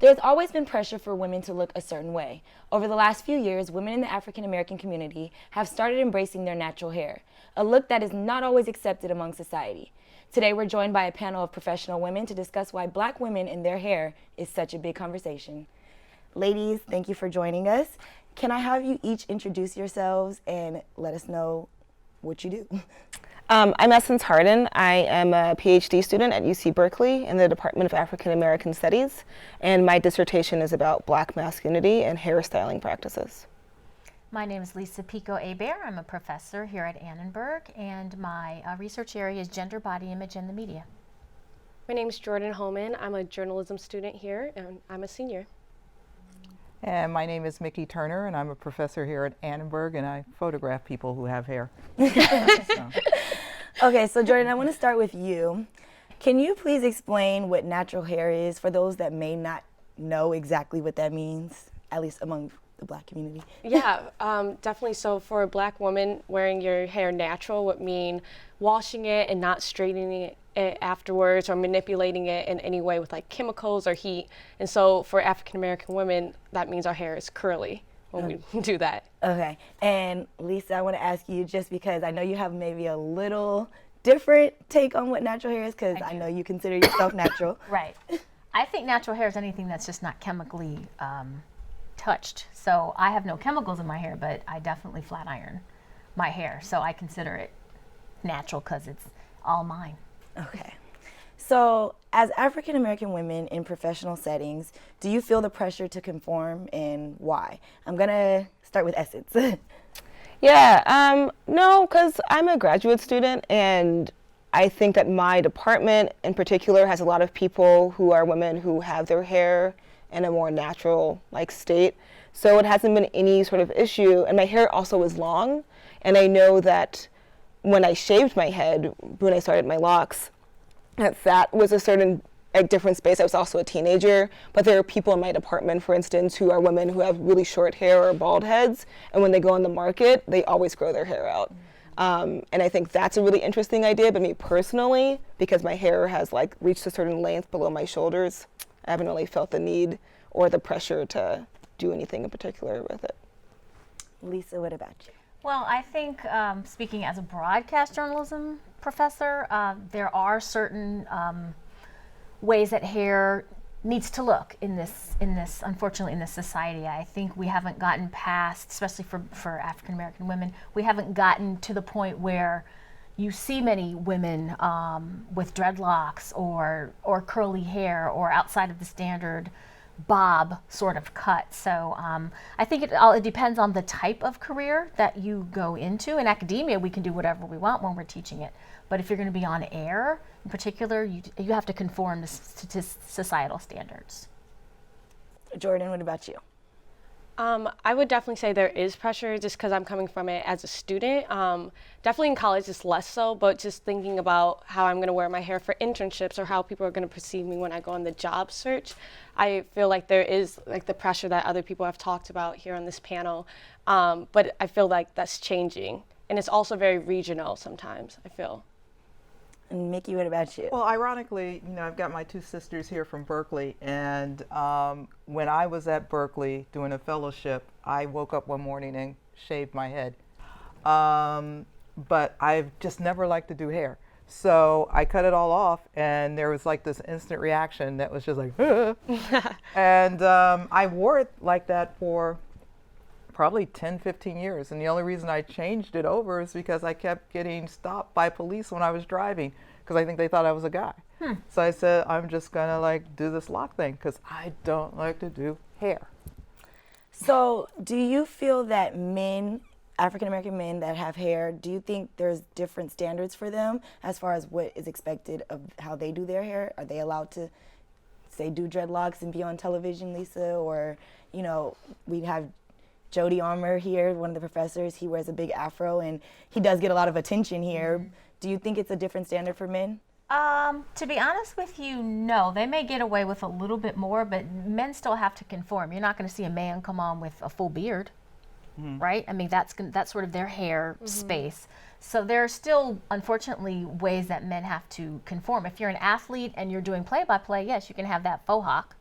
There's always been pressure for women to look a certain way. Over the last few years, women in the African American community have started embracing their natural hair, a look that is not always accepted among society. Today, we're joined by a panel of professional women to discuss why Black women and their hair is such a big conversation. Ladies, thank you for joining us. Can I have you each introduce yourselves and let us know what you do? I'm Essence Harden. I am a PhD student at UC Berkeley in the Department of African American Studies, and my dissertation is about Black masculinity and hairstyling practices. My name is Lisa Picot-Hebert. I'm a professor here at Annenberg, and my research area is gender, body image, and the media. My name is Jordyn Holman. I'm a journalism student here, and I'm a senior. And my name is Miki Turner, and I'm a professor here at Annenberg, and I photograph people who have hair. Okay, so Jordyn, I want to start with you. Can you please explain what natural hair is for those that may not know exactly what that means, at least among the Black community? Yeah, definitely. So for a Black woman, wearing your hair natural would mean washing it and not straightening it afterwards or manipulating it in any way with like chemicals or heat. And so for African American women, that means our hair is curly when we do that. Okay, and Lisa, I want to ask you, just because I know you have maybe a little different take on what natural hair is, because I know you consider yourself natural. Right. I think natural hair is anything that's just not chemically touched. So I have no chemicals in my hair, but I definitely flat iron my hair. So I consider it natural because it's all mine. Okay. So as African American women in professional settings, do you feel the pressure to conform, and why? I'm going to start with Essence. No, because I'm a graduate student, and I think that my department in particular has a lot of people who are women who have their hair in a more natural state. So it hasn't been any sort of issue, and my hair also is long, and I know that when I shaved my head, when I started my locks, that was a certain different space. I was also a teenager, but there are people in my department, for instance, who are women who have really short hair or bald heads, and when they go on the market, they always grow their hair out. And I think that's a really interesting idea, but me personally, because my hair has reached a certain length below my shoulders, I haven't really felt the need or the pressure to do anything in particular with it. Lisa, what about you? Well, I think speaking as a broadcast journalism professor, there are certain ways that hair needs to look in this unfortunately in this society. I think we haven't gotten past, especially for African American women, we haven't gotten to the point where you see many women with dreadlocks or curly hair or outside of the standard bob sort of cut. So I think it depends on the type of career that you go into. In academia, we can do whatever we want when we're teaching it. But if you're going to be on air, in particular, you have to conform to societal standards. Jordyn, what about you? I would definitely say there is pressure just because I'm coming from it as a student. Definitely in college it's less so, but just thinking about how I'm going to wear my hair for internships or how people are going to perceive me when I go on the job search, I feel like there is the pressure that other people have talked about here on this panel, but I feel like that's changing. And it's also very regional sometimes, I feel. And Miki, what about you? Well, ironically, I've got my two sisters here from Berkeley, and when I was at Berkeley doing a fellowship, I woke up one morning and shaved my head. But I've just never liked to do hair. So I cut it all off, and there was this instant reaction that was just and I wore it like that for probably 10, 15 years. And the only reason I changed it over is because I kept getting stopped by police when I was driving because I think they thought I was a guy. So I said, I'm just gonna do this lock thing because I don't like to do hair. So do you feel that men, African American men that have hair, do you think there's different standards for them as far as what is expected of how they do their hair? Are they allowed to, say, do dreadlocks and be on television, Lisa? Or, we have Jody Armour here, one of the professors. He wears a big afro, and he does get a lot of attention here. Mm-hmm. Do you think it's a different standard for men? To be honest with you, no. They may get away with a little bit more, but men still have to conform. You're not going to see a man come on with a full beard, right? I mean, that's sort of their hair space. So there are still, unfortunately, ways that men have to conform. If you're an athlete and you're doing play-by-play, yes, you can have that faux hawk.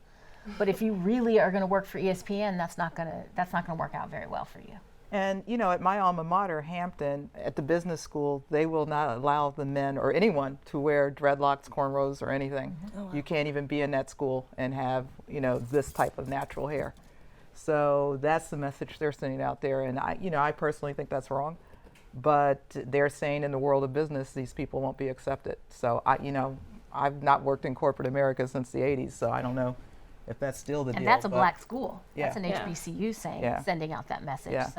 But if you really are going to work for ESPN, that's not going to work out very well for you. And you know, at my alma mater, Hampton, at the business school, they will not allow the men or anyone to wear dreadlocks, cornrows, or anything. Oh, wow. You can't even be in that school and have, you know, this type of natural hair. So that's the message they're sending out there. And I personally think that's wrong. But they're saying in the world of business, these people won't be accepted. So I've not worked in corporate America since the 80s, so I don't know if that's still the deal. And that's a black school. Yeah. That's an HBCU sending out that message. Yeah.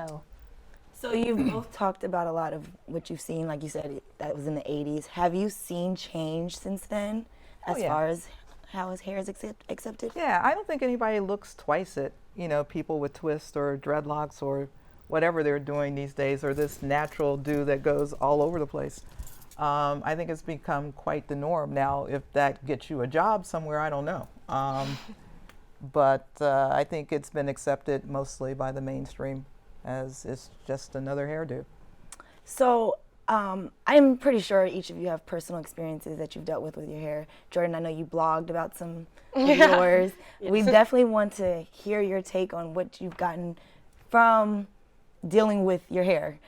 So you've both talked about a lot of what you've seen, like you said, that was in the 80s. Have you seen change since then as far as how his hair is accepted? Yeah, I don't think anybody looks twice at, you know, people with twists or dreadlocks or whatever they're doing these days, or this natural do that goes all over the place. I think it's become quite the norm now. If that gets you a job somewhere, I don't know. But I think it's been accepted mostly by the mainstream as it's just another hairdo. So I'm pretty sure each of you have personal experiences that you've dealt with your hair. Jordyn, I know you blogged about some of yours. Yes. We definitely want to hear your take on what you've gotten from dealing with your hair.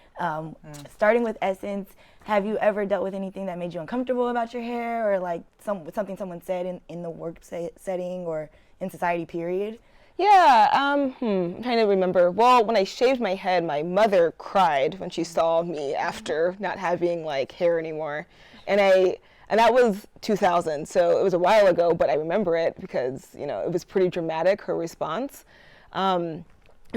Starting with Essence, have you ever dealt with anything that made you uncomfortable about your hair, or like something someone said in the work setting or in society, period? Yeah, I'm trying to remember. Well, when I shaved my head, my mother cried when she saw me after not having like hair anymore. And that was 2000, so it was a while ago, but I remember it because, you know, it was pretty dramatic, her response. And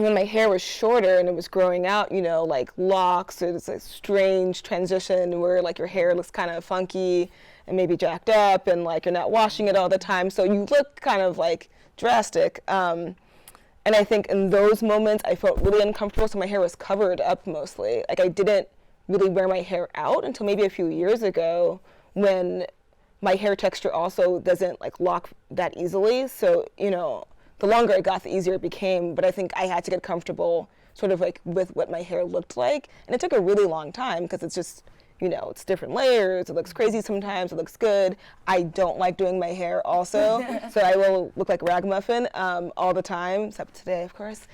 when my hair was shorter and it was growing out, you know, like locks, it's a strange transition where like your hair looks kind of funky and maybe jacked up, and like you're not washing it all the time, so you look kind of like drastic. And I think in those moments I felt really uncomfortable, so my hair was covered up mostly. Like I didn't really wear my hair out until maybe a few years ago, when my hair texture also doesn't like lock that easily. So, you know, the longer it got, the easier it became. But I think I had to get comfortable sort of like with what my hair looked like. And it took a really long time because it's just, you know, it's different layers. It looks crazy sometimes. It looks good. I don't like doing my hair also. So I will look like a ragamuffin all the time, except today, of course.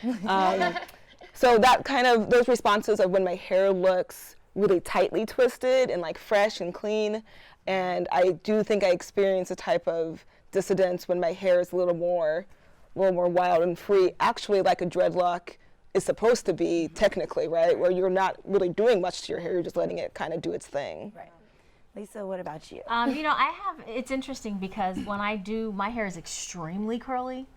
So that kind of, those responses of when my hair looks really tightly twisted and like fresh and clean. And I do think I experience a type of dissidence when my hair is a little more wild and free, actually like a dreadlock is supposed to be technically, right? Where you're not really doing much to your hair, you're just letting it kind of do its thing. Right. Lisa, what about you? You know, it's interesting because when I do, my hair is extremely curly.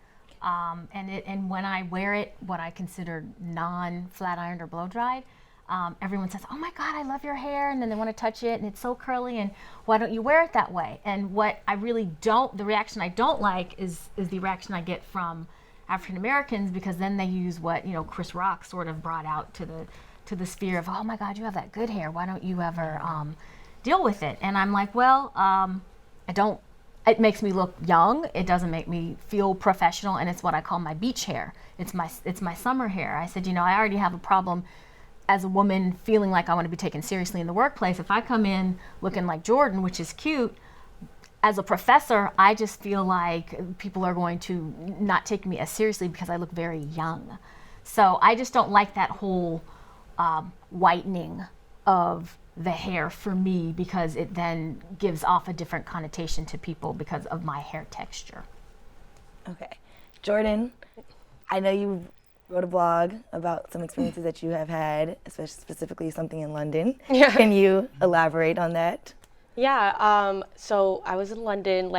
And when I wear it, what I consider non-flat ironed or blow dried, everyone says, "Oh my God, I love your hair," and then they want to touch it, and it's so curly, and why don't you wear it that way? And what I really don't, the reaction I don't like is the reaction I get from African Americans, because then they use what, you know, Chris Rock sort of brought out to the sphere of, "Oh my God, you have that good hair. Why don't you ever deal with it?" And I'm like, well, I don't. It makes me look young. It doesn't make me feel professional, and it's what I call my beach hair. It's my summer hair. I said, you know, I already have a problem as a woman feeling like I want to be taken seriously in the workplace. If I come in looking like Jordyn, which is cute, as a professor, I just feel like people are going to not take me as seriously because I look very young. So I just don't like that whole whitening of the hair for me, because it then gives off a different connotation to people because of my hair texture. Okay. Jordyn, I know you wrote a blog about some experiences that you have had, especially specifically something in London. Yeah. Can you elaborate on that? Yeah, so I was in London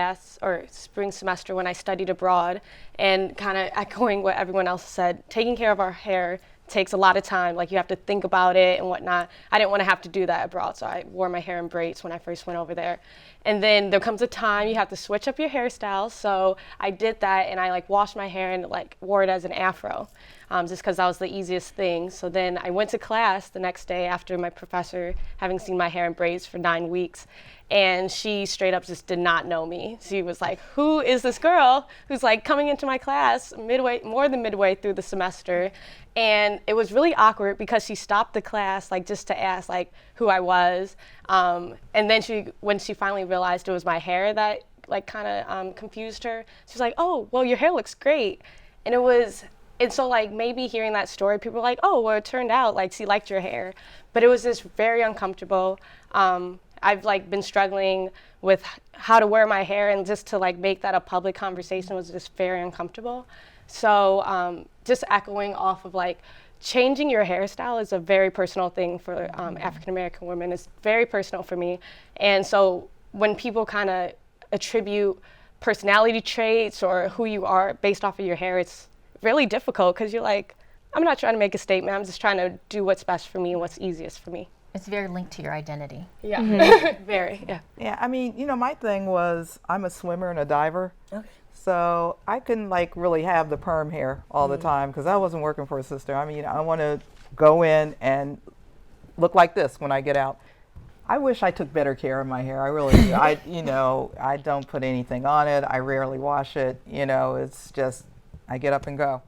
spring semester when I studied abroad, and kind of echoing what everyone else said, taking care of our hair takes a lot of time. Like, you have to think about it and whatnot. I didn't want to have to do that abroad, so I wore my hair in braids when I first went over there. And then there comes a time you have to switch up your hairstyle, so I did that, and I like washed my hair and like wore it as an afro, just because that was the easiest thing. So then I went to class the next day after my professor having seen my hair in braids for 9 weeks, and she straight up just did not know me. She was like, "Who is this girl who's like coming into my class more than midway through the semester?" And it was really awkward because she stopped the class like just to ask like who I was. And then when she finally realized it was my hair that like kind of confused her. She's like, oh, well, your hair looks great. And so like maybe hearing that story, people were like, oh, well, it turned out like she liked your hair. But it was just very uncomfortable. I've like been struggling with how to wear my hair, and just to like make that a public conversation was just very uncomfortable. So just echoing off of like changing your hairstyle is a very personal thing for African American women. It's very personal for me. And so when people kind of attribute personality traits or who you are based off of your hair, it's really difficult because you're like, I'm not trying to make a statement. I'm just trying to do what's best for me and what's easiest for me. It's very linked to your identity. Yeah, very, yeah. Yeah, I mean, you know, my thing was I'm a swimmer and a diver. Okay. So I couldn't like really have the perm hair all the time because I wasn't working for a sister. I mean, I want to go in and look like this when I get out. I wish I took better care of my hair. I really do. I don't put anything on it. I rarely wash it. You know, it's just, I get up and go.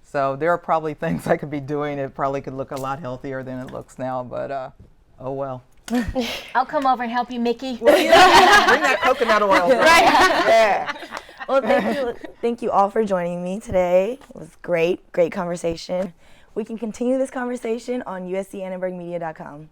So there are probably things I could be doing. It probably could look a lot healthier than it looks now, but oh well. I'll come over and help you, Miki. Bring that coconut oil. Right. Yeah. Well, thank you all for joining me today. It was great conversation. We can continue this conversation on uscannenbergmedia.com.